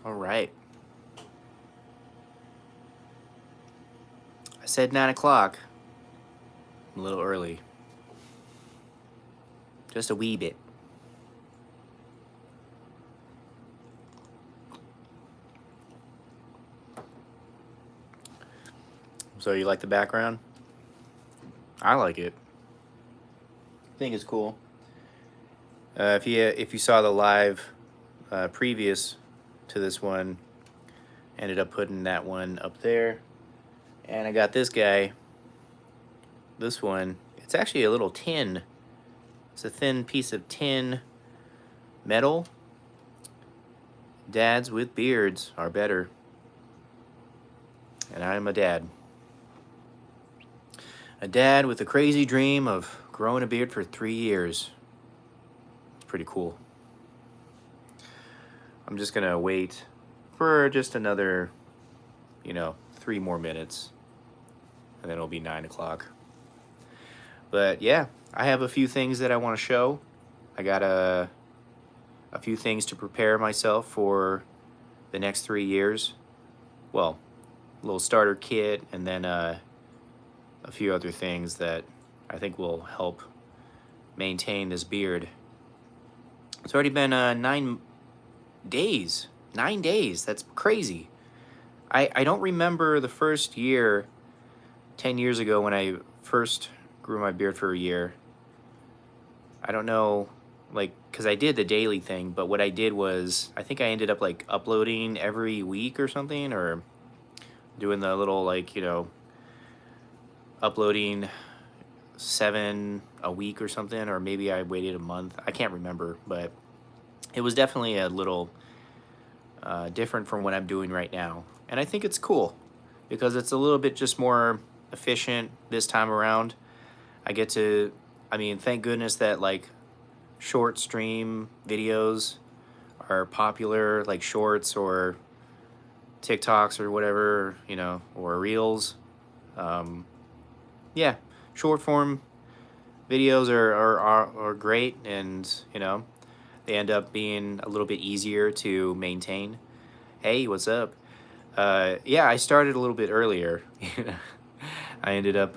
All right. I said 9 o'clock. I'm a little early. Just a wee bit. So you like the background? I like it. I think it's cool. If you saw the live previous to this one, ended up putting that one up there, and I got this guy. This one, it's actually a little tin. It's a thin piece of tin metal. Dads with beards are better, and I'm a dad. A dad with a crazy dream of growing a beard for 3 years. It's pretty cool. I'm just gonna wait for just another, 3 more minutes, and then it'll be 9 o'clock. But yeah, I have a few things that I want to show. I got a few things to prepare myself for the next 3 years. Well, a little starter kit, and then a few other things that I think will help maintain this beard. It's already been 9 days. 9 days. That's crazy. I don't remember the first year, 10 years ago, when I first grew my beard for a year. I don't know, like, because I did the daily thing, but what I did was, I think I ended up, like, uploading every week or something, or doing the little, like, uploading 7 a week or something, or maybe I waited a month. I can't remember, but it was definitely a little different from what I'm doing right now. And I think it's cool because it's a little bit just more efficient this time around. I get to, I mean, thank goodness that like short stream videos are popular, like shorts or TikToks or whatever, or Reels. Yeah, short form videos are great, and they end up being a little bit easier to maintain. Hey, what's up? Yeah, I started a little bit earlier. I ended up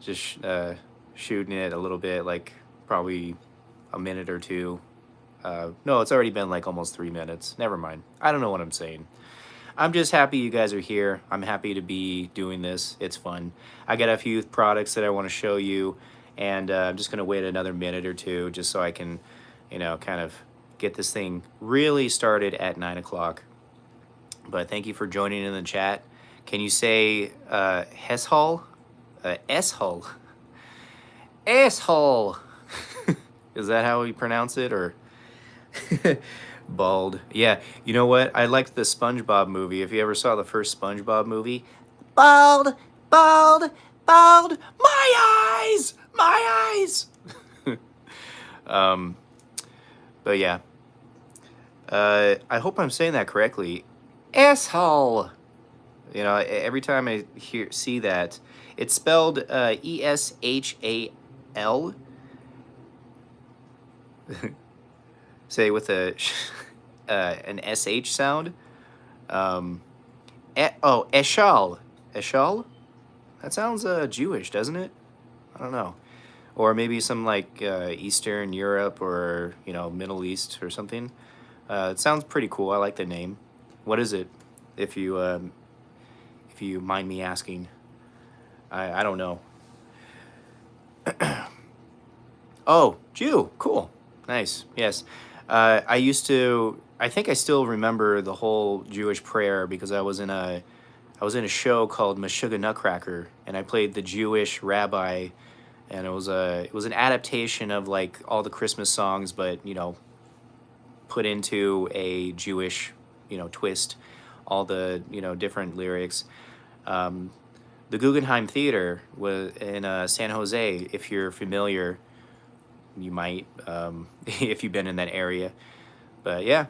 just shooting it a little bit, like probably a minute or two. No, it's already been like almost 3 minutes. Never mind. I don't know what I'm saying. I'm just happy you guys are here. I'm happy to be doing this. It's fun. I got a few products that I want to show you, and I'm just going to wait another minute or two just so I can, kind of get this thing really started at 9 o'clock. But thank you for joining in the chat. Can you say Heshol? Eshol. Asshole. Is that how we pronounce it, or bald? Yeah. You know what? I liked the SpongeBob movie. If you ever saw the first SpongeBob movie, bald, bald, bald. My eyes, my eyes. um, but yeah. I hope I'm saying that correctly. Asshole. Every time I see that, it's spelled Eshal. Say with a an sh sound. Eshal. Eshal. That sounds Jewish, doesn't it? I don't know. Or maybe some like Eastern Europe or Middle East or something. It sounds pretty cool. I like the name. What is it? If you mind me asking. I don't know. Oh, Jew. Cool. Nice. Yes. I think I still remember the whole Jewish prayer because I was in a show called Meshuggah Nutcracker, and I played the Jewish rabbi, and it was an adaptation of like all the Christmas songs, but put into a Jewish twist, all the different lyrics. The Guggenheim Theater was in San Jose. If you're familiar, you might, if you've been in that area. But yeah,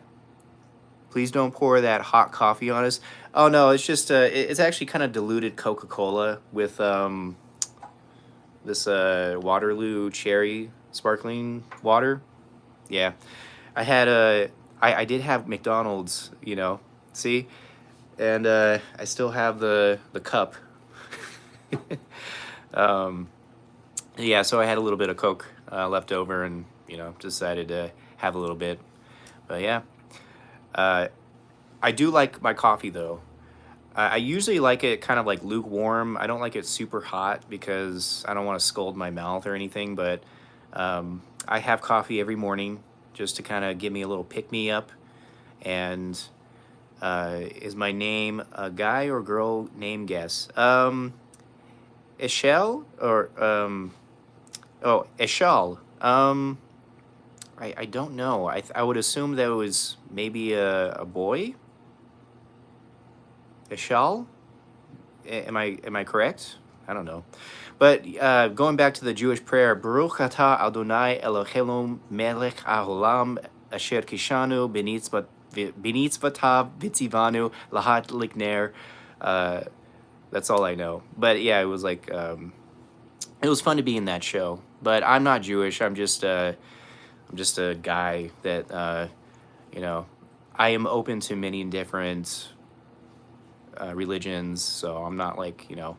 please don't pour that hot coffee on us. Oh no, it's just it's actually kind of diluted Coca-Cola with this Waterloo cherry sparkling water. Yeah, I had I did have McDonald's, you know, see, and I still have the cup. um, yeah, so I had a little bit of Coke left over, and you know, decided to have a little bit. But yeah, uh, I do like my coffee though. I usually like it kind of like lukewarm. I don't like it super hot because I don't want to scald my mouth or anything. But I have coffee every morning just to kind of give me a little pick me up. And is my name a guy or girl name guess? Eshel or oh, Eshal. I don't know. I would assume that it was maybe a boy. Eshal. Am I correct? I don't know. But going back to the Jewish prayer, Baruch atah Adonai Eloheinu melech haolam asher kishanu benitzvatav vitzivanu lahat likner. Uh, that's all I know. But yeah, it was like it was fun to be in that show. But I'm not Jewish. I'm just a guy that you know, I am open to many different religions. So I'm not like, you know,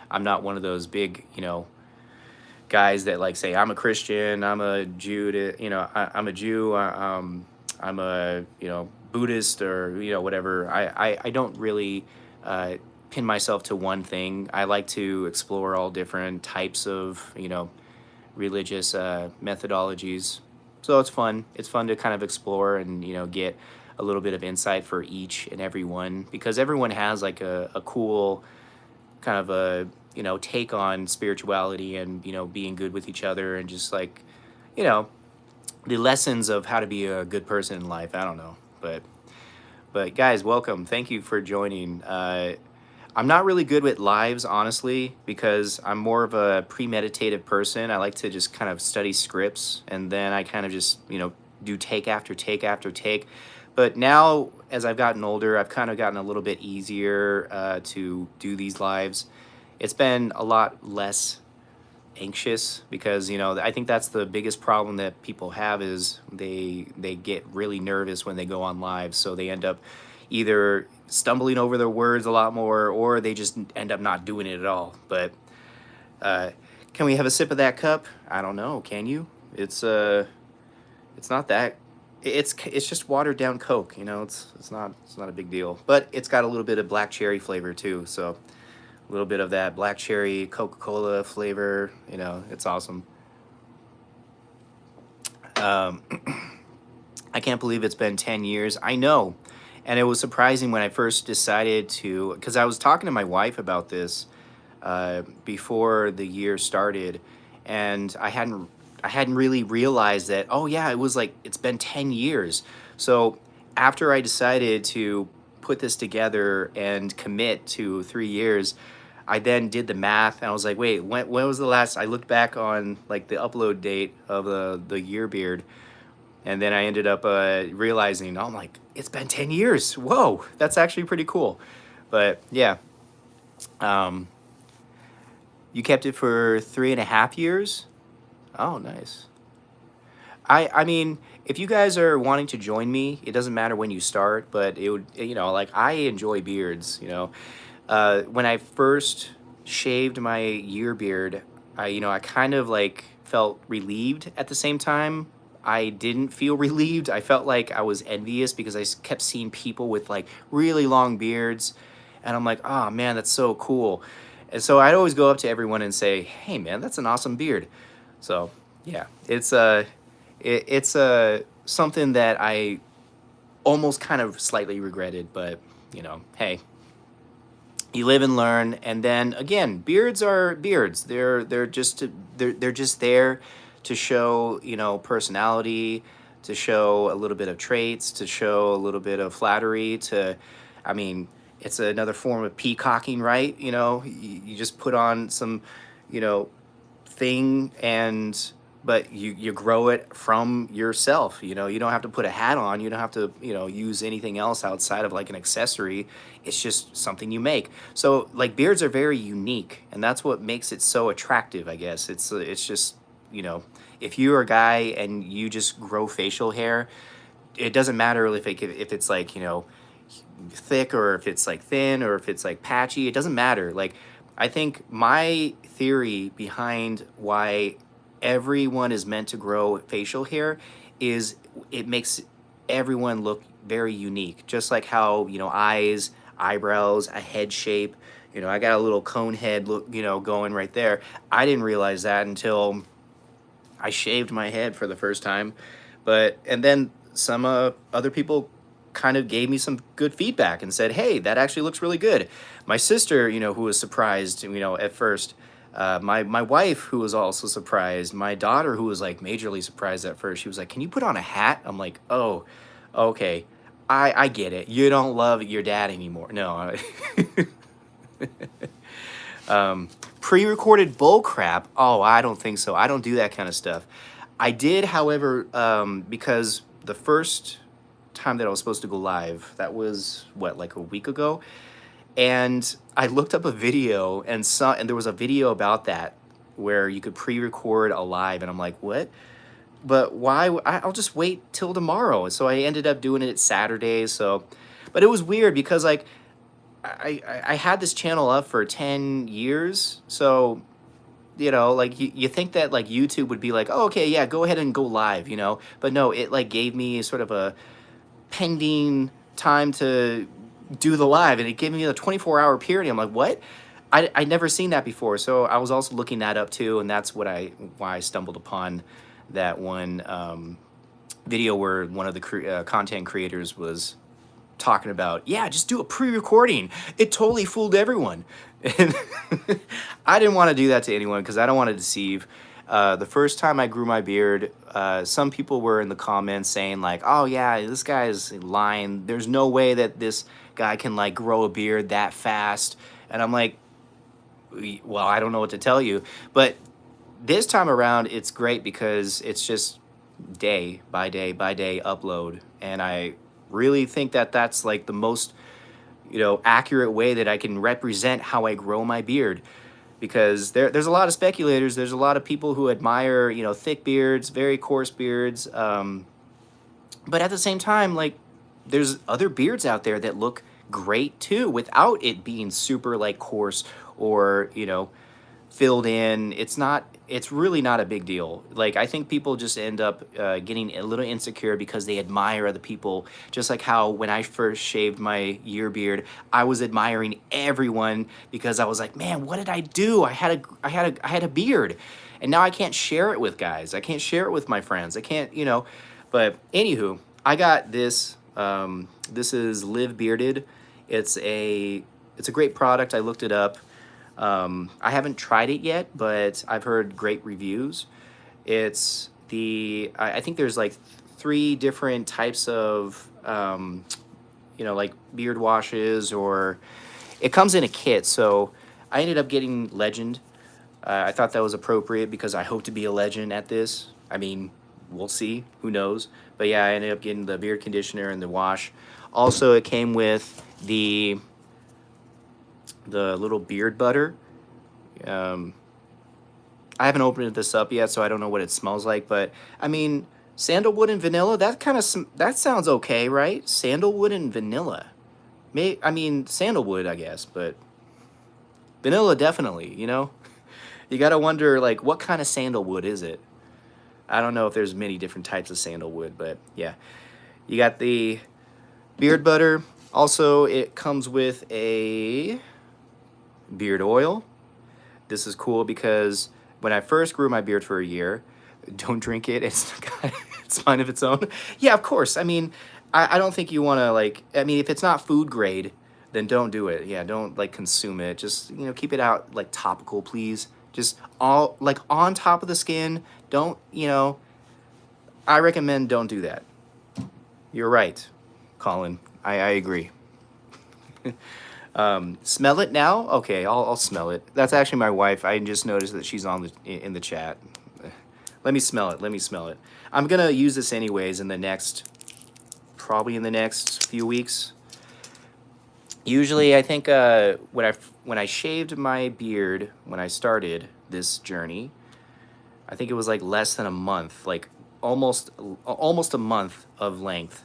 I'm not one of those big, you know, guys that like say I'm a Christian, I'm a Jew, you know, I'm a Jew, I'm a, you know, Buddhist or, you know, whatever. I don't really pin myself to one thing. I like to explore all different types of, you know, religious methodologies. So it's fun. It's fun to kind of explore and, you know, get a little bit of insight for each and every one because everyone has like a cool kind of a, you know, take on spirituality and, you know, being good with each other and just like, you know, the lessons of how to be a good person in life. I don't know. But guys, welcome. Thank you for joining. I'm not really good with lives, honestly, because I'm more of a premeditative person. I like to just kind of study scripts and then I kind of just, you know, do take after take after take. But now, as I've gotten older, I've kind of gotten a little bit easier to do these lives. It's been a lot less anxious because, you know, I think that's the biggest problem that people have is they get really nervous when they go on live, so they end up either stumbling over their words a lot more or they just end up not doing it at all. But can we have a sip of that cup? I don't know, can you? It's not that, it's just watered down Coke, you know. It's not a big deal, but it's got a little bit of black cherry flavor too, so a little bit of that black cherry Coca-Cola flavor, you know, it's awesome. Um, I can't believe it's been 10 years. I know. And it was surprising when I first decided to, because I was talking to my wife about this before the year started, and I hadn't really realized that, oh yeah, it was like, it's been 10 years. So after I decided to put this together and commit to 3 years, I then did the math and I was like, wait, when was the last, I looked back on like the upload date of the year beard, and then I ended up realizing, oh, I'm like, it's been 10 years. Whoa, that's actually pretty cool. But yeah, um, you kept it for 3.5 years? Oh, nice. I mean, if you guys are wanting to join me, it doesn't matter when you start, but it would, you know, like I enjoy beards, you know. When I first shaved my year beard, you know, I kind of like felt relieved at the same time. I didn't feel relieved. I felt like I was envious because kept seeing people with like really long beards, and I'm like, oh man, that's so cool. And so I'd always go up to everyone and say, hey man, that's an awesome beard. So yeah, it's something that I almost kind of slightly regretted, but you know, hey, you live and learn. And then again, beards are beards. They're just there to show, you know, personality, to show a little bit of traits, to show a little bit of flattery, to, I mean, it's another form of peacocking, right? You know, you just put on some, you know, thing, and but you grow it from yourself. You know, you don't have to put a hat on, you don't have to, you know, use anything else outside of like an accessory. It's just something you make. So like beards are very unique, and that's what makes it so attractive, I guess. It's just, you know, if you're a guy and you just grow facial hair, it doesn't matter if it's like, you know, thick or if it's like thin or if it's like patchy. It doesn't matter. Like, I think my theory behind why everyone is meant to grow facial hair is it makes everyone look very unique. Just like how, you know, eyes, eyebrows, a head shape. You know, I got a little cone head look, you know, going right there. I didn't realize that until I shaved my head for the first time. But, and then some other people kind of gave me some good feedback and said, hey, that actually looks really good. My sister, you know, who was surprised, you know, at first, my wife, who was also surprised, my daughter, who was like majorly surprised at first, she was like, can you put on a hat? I'm like, oh, okay. I get it. You don't love your dad anymore. No. Pre-recorded bull crap. Oh, I don't think so. I don't do that kind of stuff. I did, however, because the first time that I was supposed to go live, that was what, like a week ago, and I looked up a video and there was a video about that where you could pre-record a live, and I'm like, what? But why? I'll just wait till tomorrow. So I ended up doing it Saturday. So, but it was weird because like I had this channel up for 10 years. So, you know, like you think that like YouTube would be like, oh, okay, yeah, go ahead and go live, you know, but no, it like gave me sort of a pending time to do the live, and it gave me a 24-hour period. I'm like, what? I'd never seen that before. So I was also looking that up too, and that's why I stumbled upon that one video where one of the content creators was talking about, yeah, just do a pre-recording. It totally fooled everyone. And I didn't want to do that to anyone because I don't want to deceive. The first time I grew my beard, some people were in the comments saying like, oh yeah, this guy's lying. There's no way that this guy can like grow a beard that fast. And I'm like, well, I don't know what to tell you. But this time around, it's great because it's just day by day by day upload. And I really think that that's like the most, you know, accurate way that I can represent how I grow my beard. Because there's a lot of speculators, there's a lot of people who admire, you know, thick beards, very coarse beards. But at the same time, like, there's other beards out there that look great too without it being super like coarse or, you know, filled in. It's really not a big deal. Like, I think people just end up getting a little insecure because they admire other people. Just like how when I first shaved my year beard, I was admiring everyone because I was like, man, what did I do? I had a beard, and now I can't share it with guys. I can't share it with my friends. I can't, you know. But anywho, I got this. This is Live Bearded. It's a great product. I looked it up. I haven't tried it yet, but I've heard great reviews. It's I think there's like 3 different types of, you know, like beard washes, or it comes in a kit. So I ended up getting Legend. I thought that was appropriate because I hope to be a legend at this. I mean, we'll see, who knows. But yeah, I ended up getting the beard conditioner and the wash. Also, it came with the little beard butter. I haven't opened this up yet, so I don't know what it smells like, but I mean, sandalwood and vanilla, that sounds okay, right? Sandalwood and vanilla. I mean, sandalwood, I guess, but vanilla definitely, you know? You gotta wonder, like, what kind of sandalwood is it? I don't know if there's many different types of sandalwood, but yeah. You got the beard butter. Also, it comes with a beard oil. This is cool because when I first grew my beard for a year, don't drink it. It's fine of its own. Yeah, of course. I mean, I don't think you want to, like, I mean, if it's not food grade, then don't do it. Yeah, don't like consume it. Just, you know, keep it out like topical, please. Just all like on top of the skin. Don't, you know, I recommend don't do that. You're right, Colin. I agree. Smell it now? Okay, I'll smell it. That's actually my wife. I just noticed that she's in the chat. Let me smell it. Let me smell it. I'm gonna use this anyways probably in the next few weeks. Usually, I think when I shaved my beard when I started this journey, I think it was like less than a month, like almost a month of length.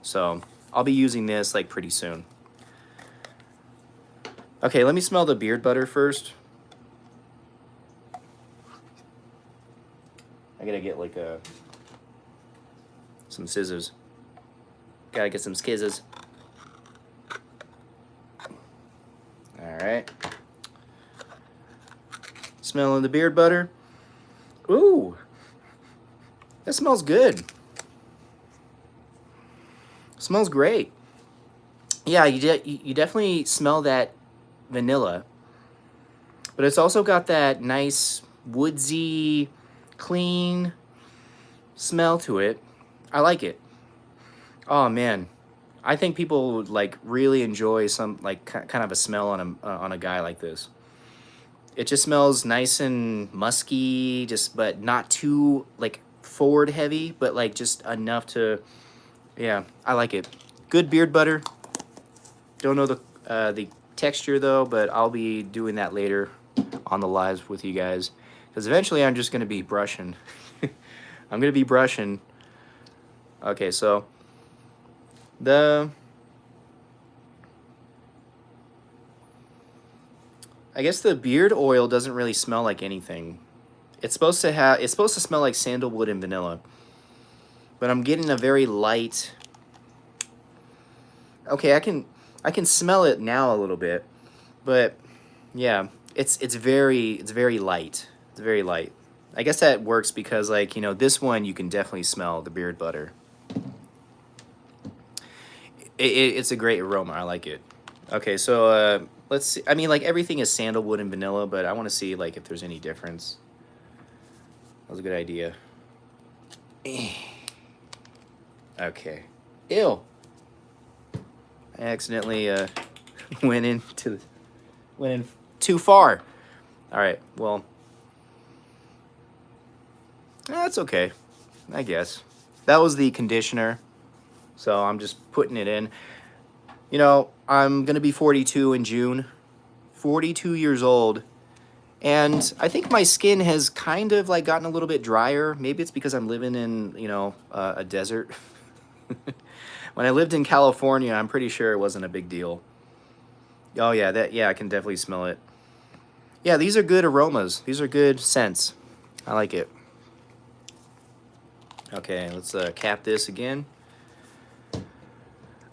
So I'll be using this like pretty soon. Okay, let me smell the beard butter first. I gotta get like some scissors. Gotta get some skizzes. All right. Smelling the beard butter. Ooh, that smells good. Smells great. Yeah, you definitely smell that vanilla, but it's also got that nice woodsy, clean smell to it. I like it. Oh man, I think people would like really enjoy some like kind of a smell on a guy like this. It just smells nice and musky, just but not too like forward heavy, but like just enough to, yeah, I like it. Good beard butter. Don't know the texture though, but I'll be doing that later on the lives with you guys, because eventually I'm just gonna be brushing. I'm gonna be brushing. Okay, so I guess the beard oil doesn't really smell like anything. It's supposed to smell like sandalwood and vanilla, but I'm getting a very light. Okay, I can smell it now a little bit, but yeah, it's very light. It's very light. I guess that works because, like, you know, this one you can definitely smell the beard butter. It's a great aroma. I like it. Okay, so let's see. I mean, like, everything is sandalwood and vanilla, but I want to see like if there's any difference. That was a good idea. Okay. Ew. I accidentally went in too far. All right. Well, that's okay, I guess. That was the conditioner, so I'm just putting it in. You know, I'm gonna be 42 in June. 42 years old. And I think my skin has kind of like gotten a little bit drier. Maybe it's because I'm living in, you know, a desert. When I lived in California, I'm pretty sure it wasn't a big deal. Oh yeah, I can definitely smell it. Yeah, these are good aromas. These are good scents. I like it. Okay, let's cap this again.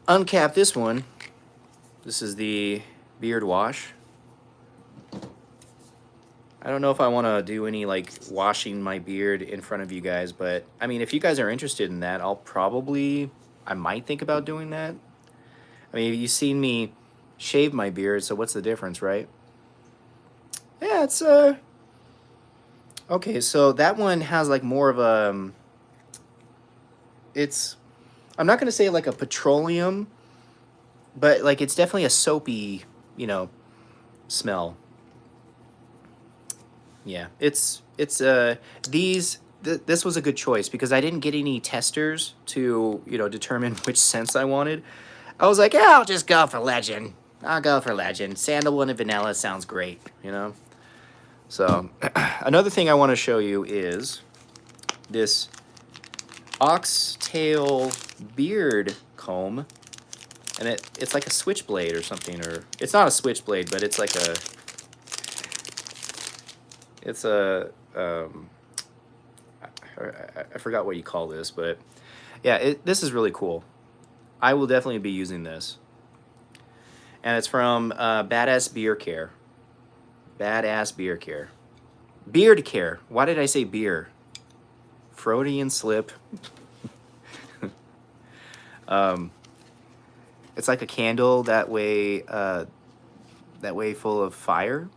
Uncap this one. This is the beard wash. I don't know if I want to do any like washing my beard in front of you guys, but I mean, if you guys are interested in that, I might think about doing that. I mean, you've seen me shave my beard, so what's the difference, right? Yeah, it's okay, so that one has like more of a it's I'm not going to say like a petroleum, but like it's definitely a soapy, you know, smell. Yeah, this was a good choice because I didn't get any testers to, you know, determine which scents I wanted. I was like, yeah, I'll just go for Legend. I'll go for Legend. Sandalwood and vanilla sounds great, you know? So, another thing I want to show you is this oxtail beard comb. And it's like a switchblade or something, or it's not a switchblade, but it's like a I forgot what you call this, but yeah, this is really cool. I will definitely be using this. And it's from Badass Beer Care. Badass Beer Care. Beard Care. Why did I say beer? Freudian slip. It's like a candle that way full of fire.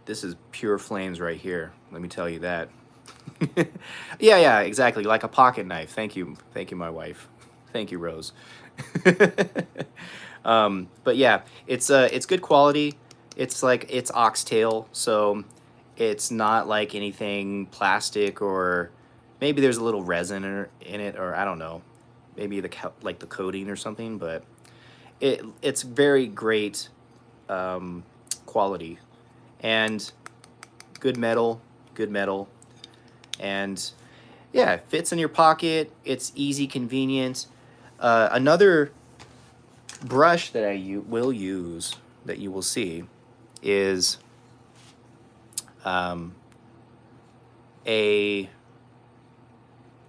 This is pure flames right here. Let me tell you that. Yeah, exactly. Like a pocket knife. Thank you, my wife. Thank you, Rose. But yeah, it's good quality. It's oxtail, so it's not like anything plastic, or maybe there's a little resin in it, or I don't know, maybe the coating or something. But it's very great quality. And good metal, good metal. And yeah, it fits in your pocket. It's easy, convenient. Another brush that will use, that you will see, is um, a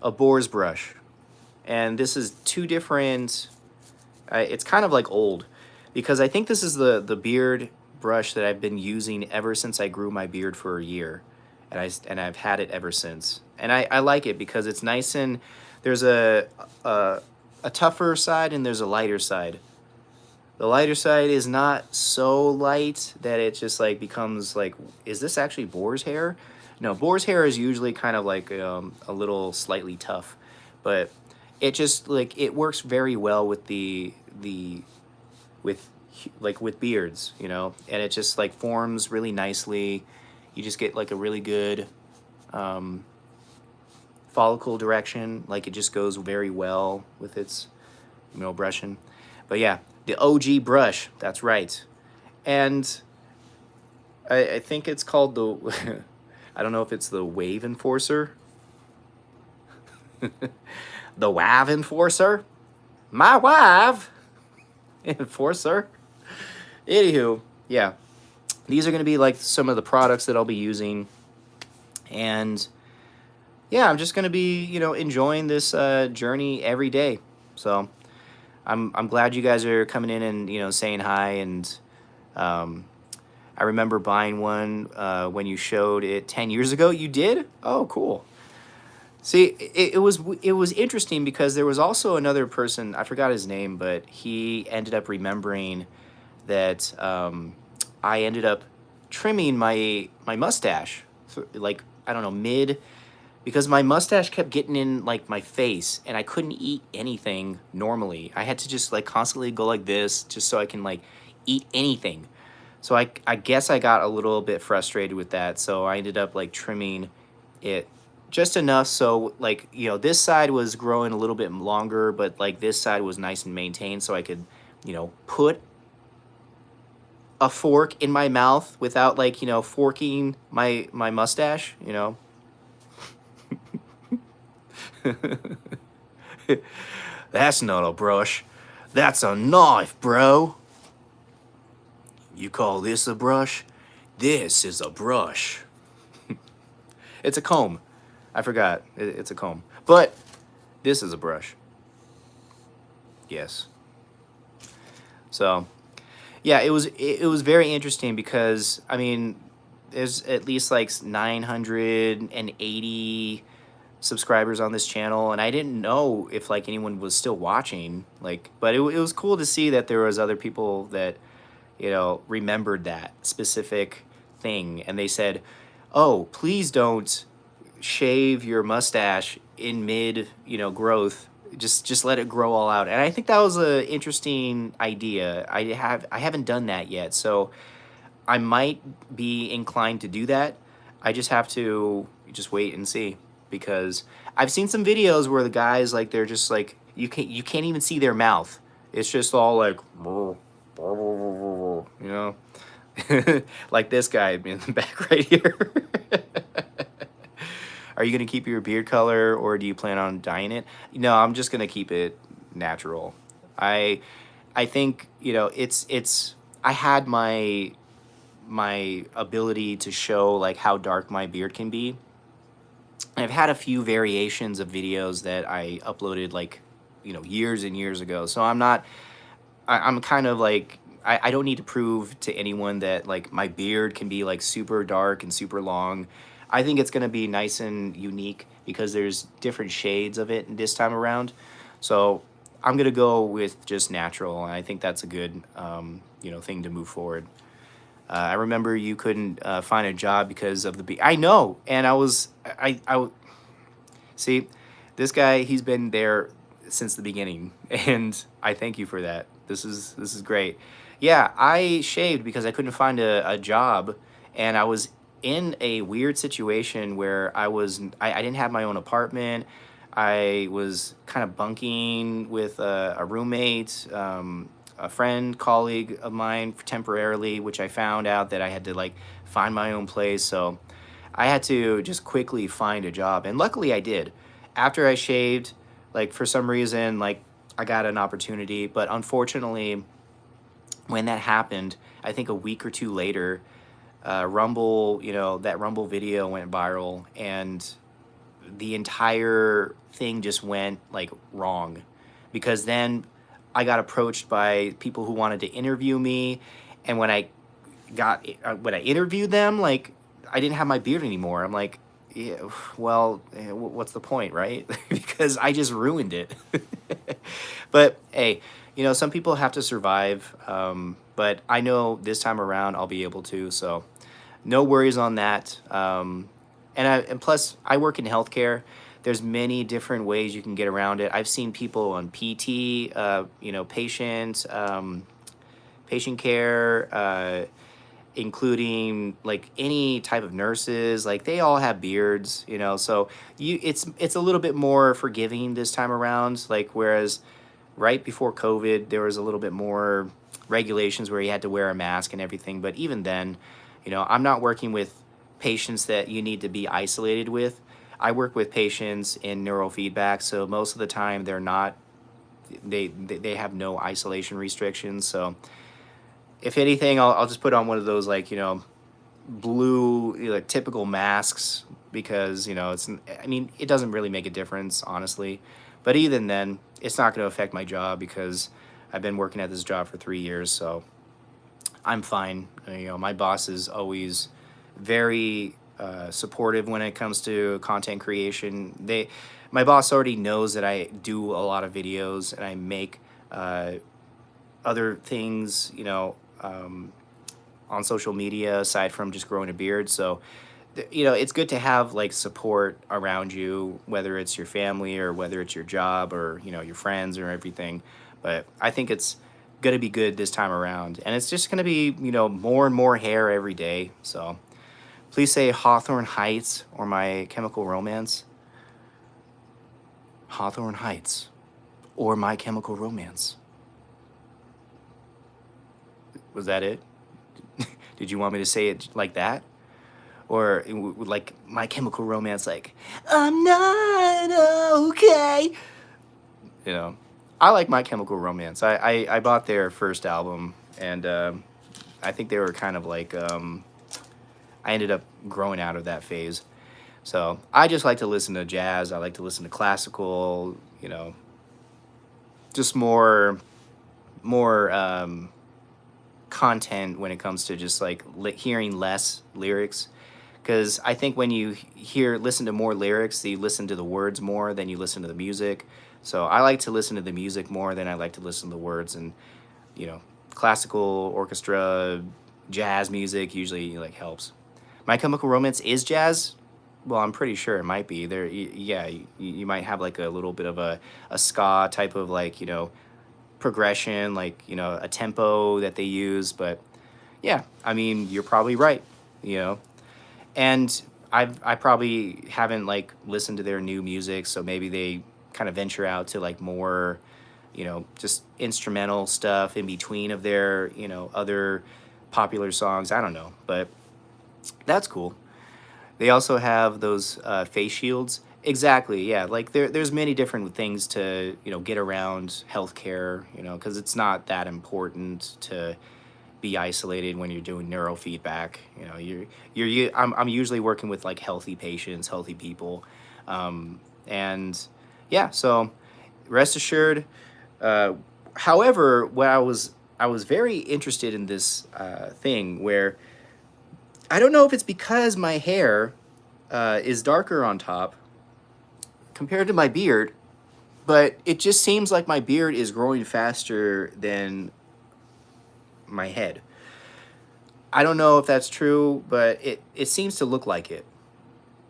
boar's brush. And this is two different, it's kind of like old, because I think this is the beard brush that I've been using ever since I grew my beard for a year. And I've had it ever since. And I like it because it's nice, and there's a tougher side and there's a lighter side. The lighter side is not so light that it just like becomes like, is this actually boar's hair? No, boar's hair is usually kind of like a little slightly tough, but it just like, it works very well with with beards, you know, and it just like forms really nicely. You just get like a really good follicle direction. Like it just goes very well with its, you know, brushing. But yeah, the OG brush, that's right. And I think it's called the, I don't know if it's the Wave Enforcer. The Wav Enforcer. My Wav Enforcer. Anywho, yeah. These are going to be like some of the products that I'll be using. And yeah, I'm just going to be, you know, enjoying this journey every day. So I'm glad you guys are coming in and, you know, saying hi. And I remember buying one when you showed it 10 years ago. You did? Oh, cool. See, it was interesting because there was also another person, I forgot his name, but he ended up remembering that I ended up trimming my mustache, like, I don't know, because my mustache kept getting in like my face and I couldn't eat anything normally. I had to just like constantly go like this just so I can like eat anything. So I guess I got a little bit frustrated with that. So I ended up like trimming it just enough so like, you know, this side was growing a little bit longer, but like this side was nice and maintained so I could, you know, put a fork in my mouth without like, you know, forking my mustache, you know. That's not a brush. That's a knife, bro. You call this a brush? This is a brush. It's a comb. I forgot. It's a comb. But this is a brush. Yes. So, yeah, it was very interesting because, I mean, there's at least like 980 subscribers on this channel, and I didn't know if like anyone was still watching, like, but it was cool to see that there was other people that, you know, remembered that specific thing, and they said, oh, please don't shave your mustache in mid, you know, growth. Just let it grow all out. And I think that was a interesting idea. I haven't done that yet, so I might be inclined to do that. I just have to just wait and see, because I've seen some videos where the guys, like, they're just like, you can't even see their mouth. It's just all like, you know, like this guy in the back right here. Are you gonna keep your beard color, or do you plan on dyeing it? No, I'm just gonna keep it natural. I think, you know, it's I had my ability to show like how dark my beard can be. I've had a few variations of videos that I uploaded like, you know, years and years ago. So I'm kind of like, I don't need to prove to anyone that like my beard can be like super dark and super long. I think it's gonna be nice and unique because there's different shades of it this time around. So I'm gonna go with just natural, and I think that's a good you know, thing to move forward. I remember you couldn't find a job because of the beard. I know, and I see, this guy, he's been there since the beginning, and I thank you for that. This is great. Yeah, I shaved because I couldn't find a job, and I was in a weird situation where I didn't have my own apartment. I was kind of bunking with a roommate, a friend, colleague of mine temporarily, which I found out that I had to like find my own place. So I had to just quickly find a job, and luckily I did. After I shaved, like for some reason, like I got an opportunity, but unfortunately, when that happened, I think a week or two later, Rumble, that Rumble video went viral, and the entire thing just went like wrong, because then I got approached by people who wanted to interview me, and when I interviewed them, like I didn't have my beard anymore. I'm like, yeah, well, what's the point, right? Because I just ruined it. But hey, some people have to survive. But I know this time around I'll be able to. So no worries on that. And plus I work in healthcare. There's many different ways you can get around it. I've seen people on PT, patient care, including like any type of nurses, like they all have beards, so it's a little bit more forgiving this time around, like whereas right before COVID there was a little bit more regulations where you had to wear a mask and everything. But even then, I'm not working with patients that you need to be isolated with. I work with patients in neurofeedback, so most of the time they're not, they have no isolation restrictions. So if anything, I'll just put on one of those, like, blue, like typical masks, because, it doesn't really make a difference, honestly. But even then, it's not going to affect my job because I've been working at this job for 3 years, so I'm fine. My boss is always very supportive when it comes to content creation. My boss already knows that I do a lot of videos and I make other things, on social media aside from just growing a beard. So, it's good to have like support around you, whether it's your family or whether it's your job or, your friends or everything. But I think it's going to be good this time around. And it's just going to be, more and more hair every day. So please say Hawthorne Heights or My Chemical Romance. Hawthorne Heights or My Chemical Romance. Was that it? Did you want me to say it like that? Or like My Chemical Romance, like, I'm not okay. I like My Chemical Romance. I bought their first album, and I think they were kind of like, I ended up growing out of that phase. So I just like to listen to jazz. I like to listen to classical, just more content when it comes to just like hearing less lyrics. Because I think when you listen to more lyrics, you listen to the words more than you listen to the music. So I like to listen to the music more than I like to listen to the words. And classical, orchestra, jazz music usually like helps. My Chemical Romance is jazz. Well, I'm pretty sure it might be. Yeah, you might have like a little bit of a ska type of, like, progression, like, a tempo that they use. But yeah, I mean, you're probably right, and I probably haven't like listened to their new music, so maybe they kind of venture out to like more, just instrumental stuff in between of their, other popular songs. I don't know, but that's cool. They also have those face shields. Exactly, yeah. Like there's many different things to, get around healthcare, because it's not that important to be isolated when you're doing neurofeedback. I'm usually working with like healthy patients, healthy people, and yeah. So rest assured. However, what I was very interested in this thing where I don't know if it's because my hair is darker on top compared to my beard, but it just seems like my beard is growing faster than my head. I don't know if that's true, but it seems to look like it.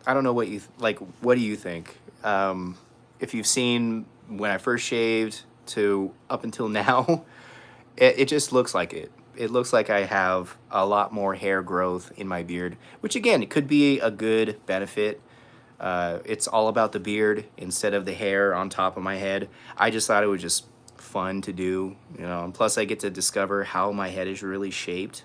I don't know what like. What do you think? If you've seen when I first shaved to up until now, it just looks like it. It looks like I have a lot more hair growth in my beard, which again, it could be a good benefit. It's all about the beard instead of the hair on top of my head. I just thought it was just fun to do, and plus I get to discover how my head is really shaped.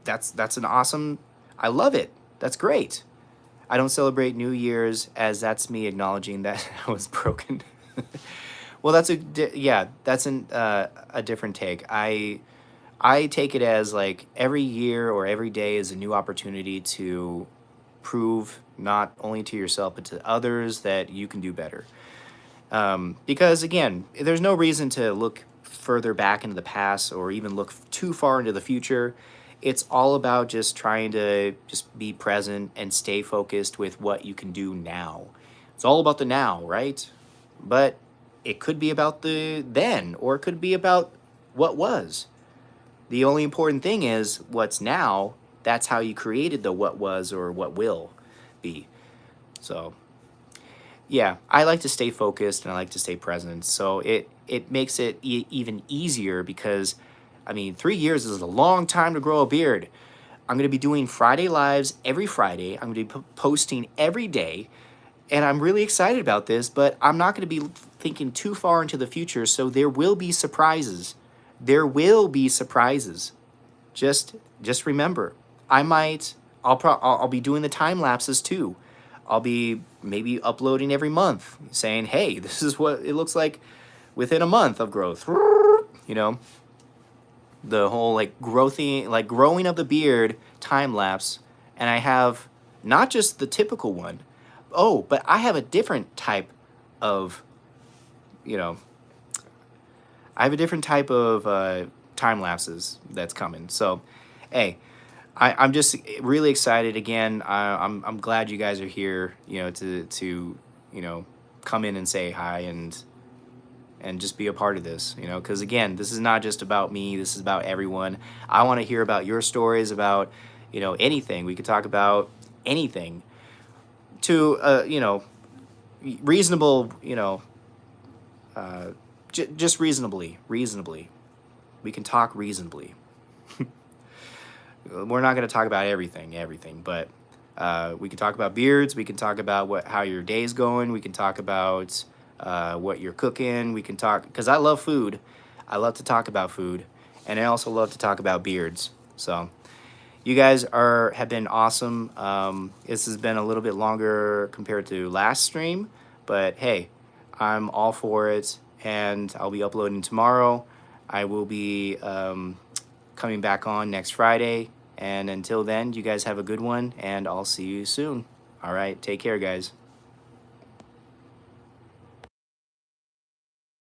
that's an awesome. I love it. That's great. I don't celebrate New Year's, as that's me acknowledging that I was broken. Well, yeah, that's a different take. I take it as like every year or every day is a new opportunity to prove not only to yourself but to others that you can do better. Because again, there's no reason to look further back into the past or even look too far into the future. It's all about just trying to just be present and stay focused with what you can do now. It's all about the now, right? But it could be about the then, or it could be about what was. The only important thing is what's now. That's how you created the what was or what will be. So yeah, I like to stay focused and I like to stay present. So it makes it even easier because, I mean, 3 years is a long time to grow a beard. I'm going to be doing Friday lives every Friday. I'm going to be posting every day. And I'm really excited about this, but I'm not going to be thinking too far into the future. So there will be surprises. There will be surprises. Just remember, I'll be doing the time lapses too. I'll be maybe uploading every month saying, hey, this is what it looks like within a month of growth. You know, the whole like growing of the beard time lapse. And I have not just the typical one. Oh, but I have a different type of, you know, I have a different type of time lapses that's coming. So, hey, I'm just really excited again. I'm glad you guys are here. You know, to you know, come in and say hi and just be a part of this. You know, because again, this is not just about me. This is about everyone. I want to hear about your stories about, you know, anything. We could talk about anything to you know, reasonable. You know, just reasonably. We can talk reasonably. We're not going to talk about everything, but we can talk about beards. We can talk about how your day's going. We can talk about what you're cooking. We can talk, because I love food. I love to talk about food, and I also love to talk about beards. So you guys have been awesome. This has been a little bit longer compared to last stream, but hey, I'm all for it, and I'll be uploading tomorrow. I will be coming back on next Friday. And until then, you guys have a good one, and I'll see you soon. All right, take care, guys.